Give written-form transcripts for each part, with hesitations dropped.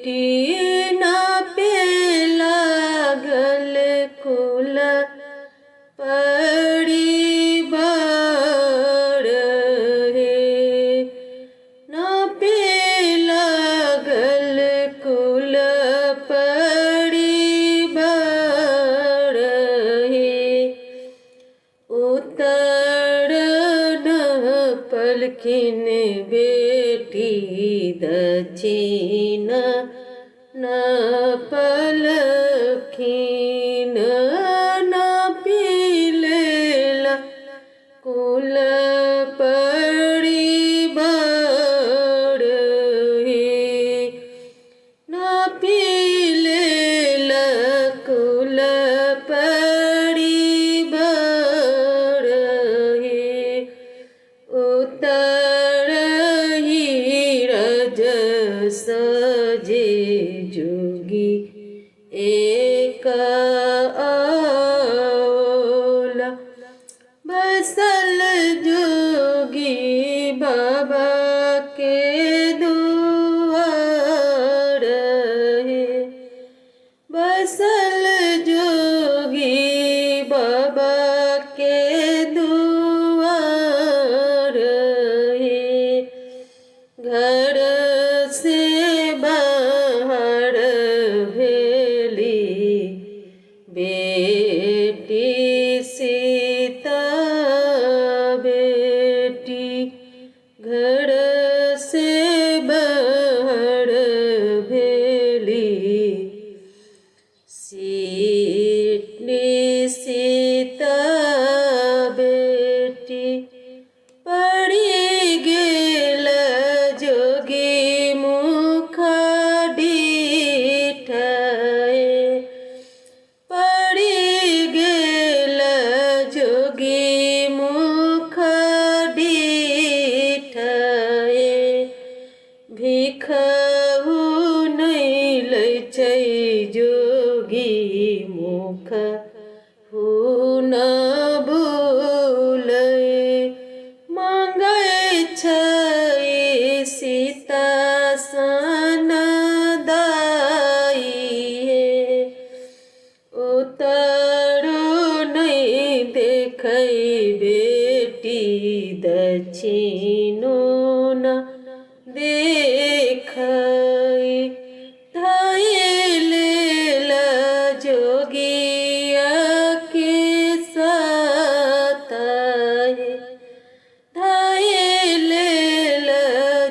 ना पे लागल कुल पड़ी बाड़ रे, ना पे लागल कुल पड़ी बाड़ रे, उतर न पलकिन बेटी दक्षिण न पलखिन, न पिलेला कुल पड़ी बाड़ हे, न पिलेला कुल पड़ी बाड़ हे, उतर ही रज सजे जोगी एक औला, बसल जोगी बाबा के दुआर है, बसल जोगी बाबा के दुआर है, घर से बाहर भेली बेटी सीता बेटी, घर से बाहर भेली सीता बेटी, पड़ी गेल जोगी मुख डिठाए, पड़ी गेल जोगी मुख डिठाए, भिखहु नहीं लै छै जोगी मुख हु न भूलै, मांगै छै सीता सन दाई हे, उतरो नहीं देखै बेटी दक्षिणो न देखै, धाय लेल जोगिया के साथ हे, धाय लेल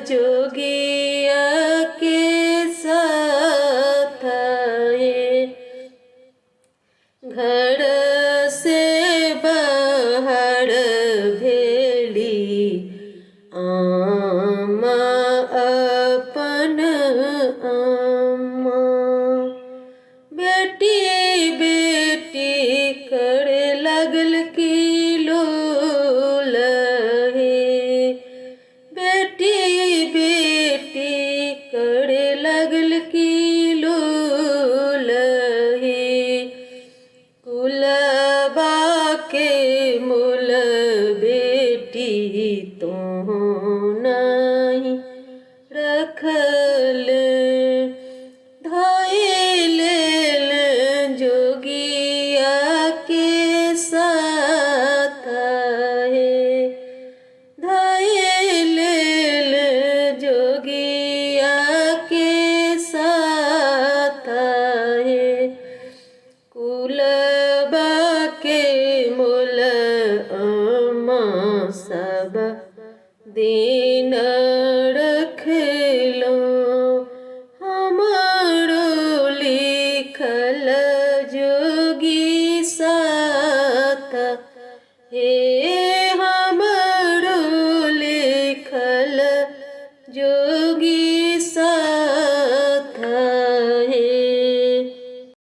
जोगिया के साथ हे, घर से बाहर भेली आमा अपन आमा, बेटी बेटी करे लगल की लोल हे, बेटी बेटी करे लगल की लोल हे, कुलबा के मूल बेटी तो नहीं रखल, धाय लेल जोगिया के साथ हे, धाय लेल जोगिया के साथ हे, कुलबा के मूल अम्मा सब दिन रखलो, हमारो लिखल जोगी साथ हे।